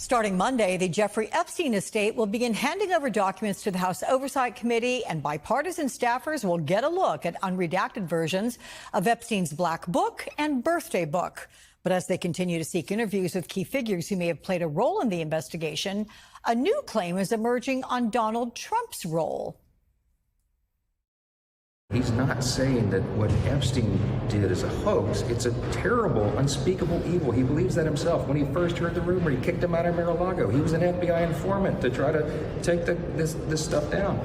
Starting Monday, the Jeffrey Epstein estate will begin handing over documents to the House Oversight Committee, and bipartisan staffers will get a look at unredacted versions of Epstein's Black Book and Birthday Book. But as they continue to seek interviews with key figures who may have played a role in the investigation, a new claim is emerging on Donald Trump's role. He's not saying that what Epstein did is a hoax. It's a terrible, unspeakable evil. He believes that himself. When he first heard the rumor, he kicked him out of Mar-a-Lago. He was an FBI informant to try to take this stuff down.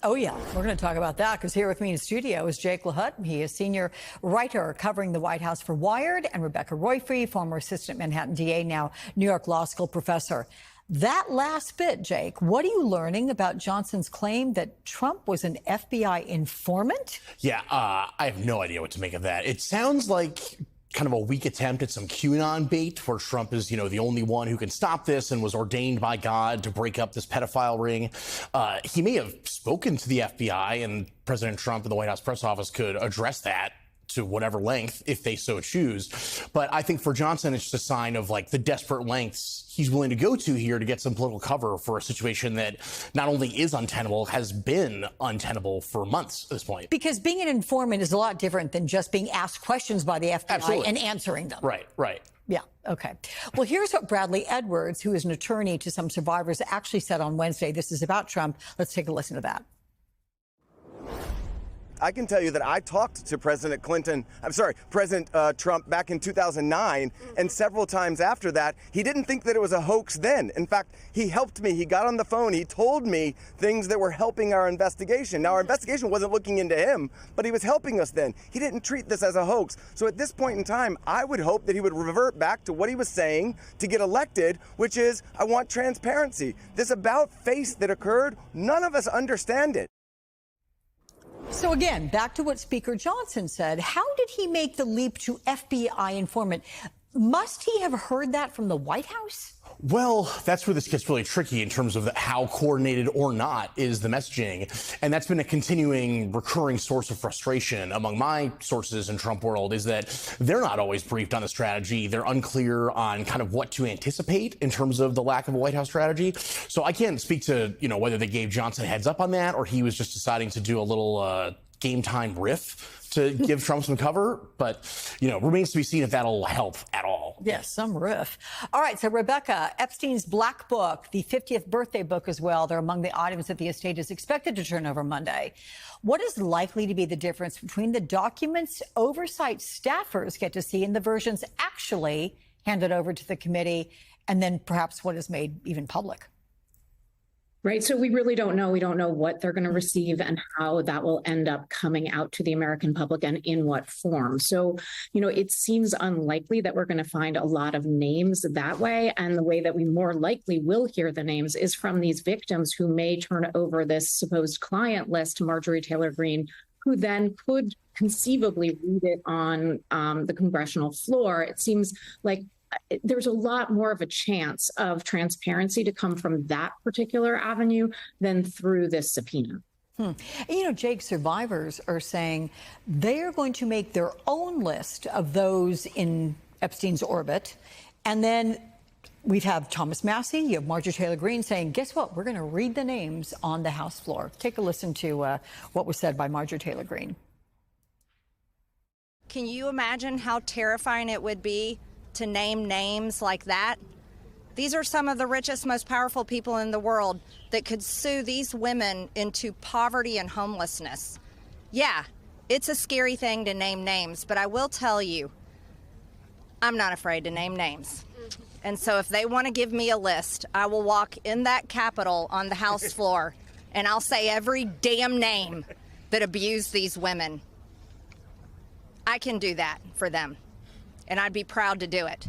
Oh, yeah, we're going to talk about that because here with me in the studio is Jake LaHood. He is senior writer covering the White House for Wired, and Rebecca Roiphe, former assistant Manhattan DA, now New York Law School professor. That last bit, Jake, what are you learning about Johnson's claim that Trump was an FBI informant? Yeah, I have no idea what to make of that. It sounds like kind of a weak attempt at some QAnon bait where Trump is, the only one who can stop this and was ordained by God to break up this pedophile ring. He may have spoken to the FBI, and President Trump and the White House press office could address that to whatever length if they so choose. But I think for Johnson, it's just a sign of the desperate lengths he's willing to go to here to get some political cover for a situation that not only is untenable, has been untenable for months at this point. Because being an informant is a lot different than just being asked questions by the FBI Absolutely. And answering them. Right. Yeah, okay. Well, here's what Bradley Edwards, who is an attorney to some survivors, actually said on Wednesday. This is about Trump. Let's take a listen to that. I can tell you that I talked to President Trump back in 2009, and several times after that, he didn't think that it was a hoax then. In fact, he helped me. He got on the phone. He told me things that were helping our investigation. Now, our investigation wasn't looking into him, but he was helping us then. He didn't treat this as a hoax. So at this point in time, I would hope that he would revert back to what he was saying to get elected, which is, I want transparency. This about face that occurred, none of us understand it. So again, back to what Speaker Johnson said. How did he make the leap to FBI informant? Must he have heard that from the White House? Well, that's where this gets really tricky in terms of how coordinated or not is the messaging. And that's been a continuing, recurring source of frustration among my sources in Trump world, is that they're not always briefed on the strategy. They're unclear on kind of what to anticipate in terms of the lack of a White House strategy. So I can't speak to, whether they gave Johnson a heads up on that or he was just deciding to do a little game time riff to give Trump some cover. But, remains to be seen if that'll help at all. Yes, some riff. All right, so Rebecca, Epstein's Black Book, the 50th birthday book as well, they're among the items that the estate is expected to turn over Monday. What is likely to be the difference between the documents oversight staffers get to see and the versions actually handed over to the committee, and then perhaps what is made even public? Right. So we really don't know. We don't know what they're going to receive and how that will end up coming out to the American public and in what form. So, it seems unlikely that we're going to find a lot of names that way. And the way that we more likely will hear the names is from these victims who may turn over this supposed client list to Marjorie Taylor Greene, who then could conceivably read it on the congressional floor. It seems like there's a lot more of a chance of transparency to come from that particular avenue than through this subpoena. Jake, survivors are saying they are going to make their own list of those in Epstein's orbit. And then we have Thomas Massie, you have Marjorie Taylor Greene saying, guess what? We're going to read the names on the House floor. Take a listen to what was said by Marjorie Taylor Greene. Can you imagine how terrifying it would be to name names like that? These are some of the richest, most powerful people in the world that could sue these women into poverty and homelessness. Yeah, it's a scary thing to name names, but I will tell you, I'm not afraid to name names. And so if they want to give me a list, I will walk in that Capitol on the House floor and I'll say every damn name that abused these women. I can do that for them, and I'd be proud to do it.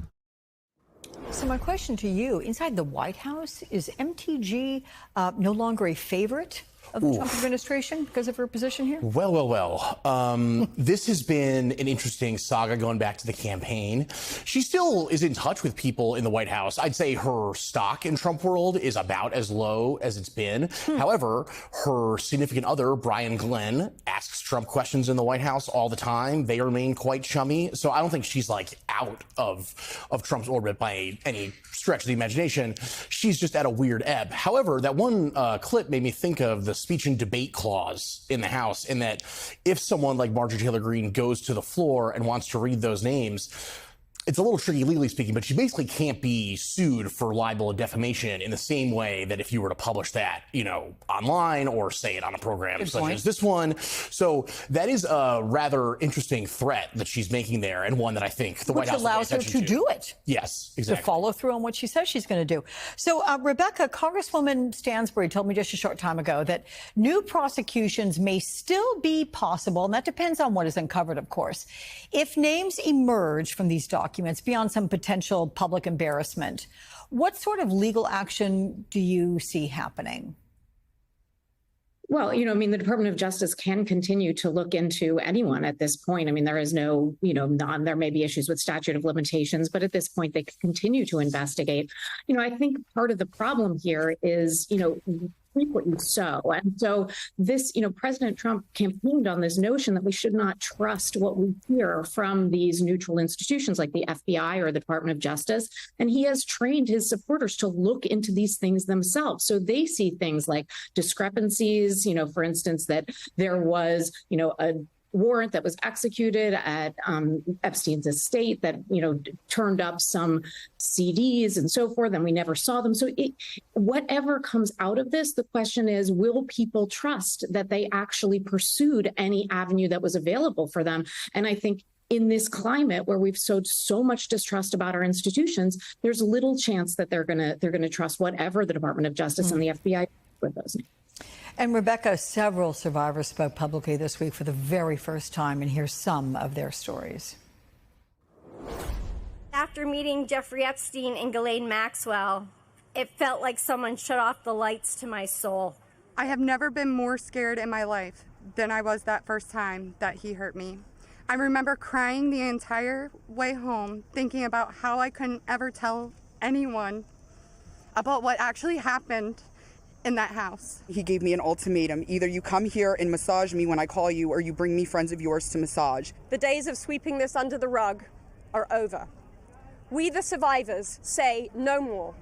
So my question to you, inside the White House, is MTG no longer a favorite of the Trump administration because of her position here? Well. This has been an interesting saga going back to the campaign. She still is in touch with people in the White House. I'd say her stock in Trump world is about as low as it's been. However, her significant other, Brian Glenn, asks Trump questions in the White House all the time. They remain quite chummy. So I don't think she's out of Trump's orbit by any stretch of the imagination. She's just at a weird ebb. However, that one clip made me think of the speech and debate clause in the House, in that if someone like Marjorie Taylor Greene goes to the floor and wants to read those names, it's a little tricky legally speaking, but she basically can't be sued for libel and defamation in the same way that if you were to publish that, online or say it on a program such as this one. So that is a rather interesting threat that she's making there, and one that I think the White House allows her to do it. Yes, exactly. To follow through on what she says she's going to do. So, Rebecca, Congresswoman Stansbury told me just a short time ago that new prosecutions may still be possible, and that depends on what is uncovered, of course, if names emerge from these documents beyond some potential public embarrassment. What sort of legal action do you see happening? Well, the Department of Justice can continue to look into anyone at this point. There is no, there may be issues with statute of limitations, but at this point, they can continue to investigate. I think part of the problem here is, frequently so. And so this, President Trump campaigned on this notion that we should not trust what we hear from these neutral institutions like the FBI or the Department of Justice. And he has trained his supporters to look into these things themselves. So they see things like discrepancies, for instance, that there was, a warrant that was executed at Epstein's estate that, turned up some CDs and so forth, and we never saw them. So whatever comes out of this, the question is, will people trust that they actually pursued any avenue that was available for them? And I think in this climate where we've sowed so much distrust about our institutions, there's little chance that they're going to trust whatever the Department of Justice and the FBI with those names. And Rebecca, several survivors spoke publicly this week for the very first time, and here's some of their stories. After meeting Jeffrey Epstein and Ghislaine Maxwell, it felt like someone shut off the lights to my soul. I have never been more scared in my life than I was that first time that he hurt me. I remember crying the entire way home, thinking about how I couldn't ever tell anyone about what actually happened in that house. He gave me an ultimatum. Either you come here and massage me when I call you, or you bring me friends of yours to massage. The days of sweeping this under the rug are over. We, the survivors, say no more.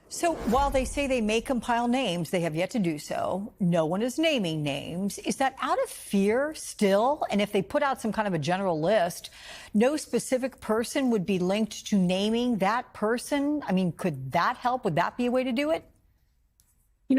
So while they say they may compile names, they have yet to do so. No one is naming names. Is that out of fear still? And if they put out some kind of a general list, no specific person would be linked to naming that person? Could that help? Would that be a way to do it?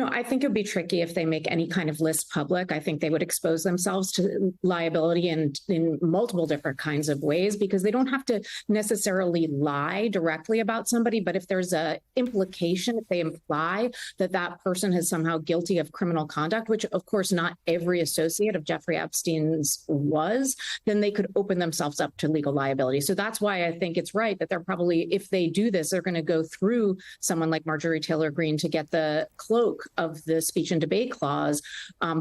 I think it would be tricky if they make any kind of list public. I think they would expose themselves to liability in multiple different kinds of ways, because they don't have to necessarily lie directly about somebody. But if there's a implication, if they imply that that person is somehow guilty of criminal conduct, which of course not every associate of Jeffrey Epstein's was, then they could open themselves up to legal liability. So that's why I think it's right that they're probably, if they do this, they're going to go through someone like Marjorie Taylor Greene to get the cloak of the speech and debate clause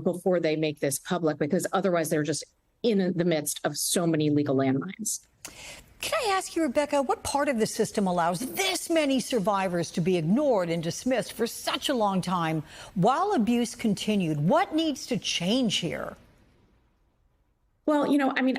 before they make this public, because otherwise they're just in the midst of so many legal landmines. Can I ask you, Rebecca, what part of the system allows this many survivors to be ignored and dismissed for such a long time while abuse continued? What needs to change here? Well,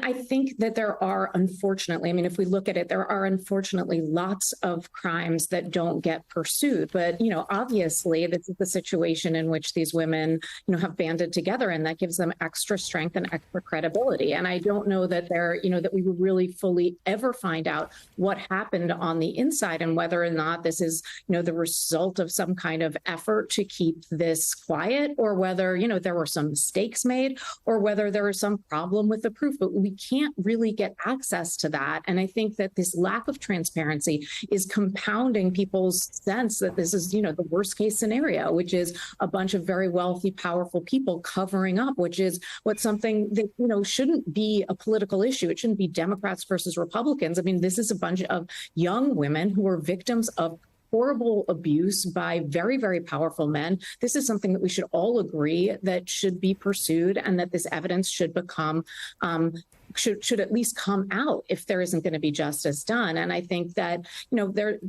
I think that there are, unfortunately, if we look at it, there are unfortunately lots of crimes that don't get pursued. But, obviously, this is the situation in which these women, have banded together, and that gives them extra strength and extra credibility. And I don't know that that we would really fully ever find out what happened on the inside and whether or not this is, the result of some kind of effort to keep this quiet, or whether, there were some mistakes made, or whether there was some problem with the proof, but we can't really get access to that. And I think that this lack of transparency is compounding people's sense that this is, the worst case scenario, which is a bunch of very wealthy, powerful people covering up, which is something that, shouldn't be a political issue. It shouldn't be Democrats versus Republicans. This is a bunch of young women who are victims of horrible abuse by very, very powerful men. This is something that we should all agree that should be pursued, and that this evidence should become, should at least come out if there isn't going to be justice done. And I think that,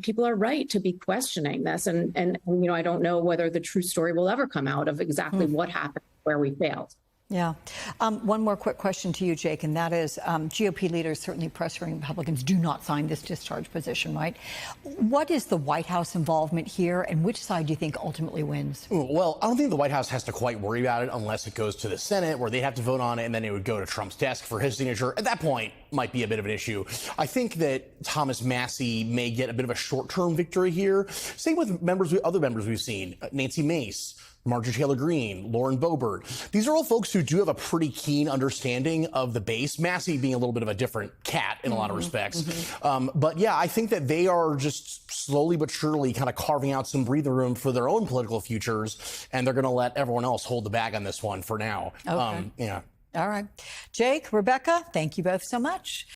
people are right to be questioning this. And I don't know whether the true story will ever come out of exactly what happened, where we failed. Yeah. One more quick question to you, Jake, and that is GOP leaders certainly pressuring Republicans do not sign this discharge position, right? What is the White House involvement here, and which side do you think ultimately wins? Well, I don't think the White House has to quite worry about it unless it goes to the Senate, where they have to vote on it, and then it would go to Trump's desk for his signature. At that point, might be a bit of an issue. I think that Thomas Massie may get a bit of a short-term victory here. Same with other members we've seen, Nancy Mace, Marjorie Taylor Greene, Lauren Boebert. These are all folks who do have a pretty keen understanding of the base. Massie being a little bit of a different cat in a lot of respects. But yeah, I think that they are just slowly but surely kind of carving out some breathing room for their own political futures, and they're going to let everyone else hold the bag on this one for now. Okay. Yeah. All right. Jake, Rebecca, thank you both so much.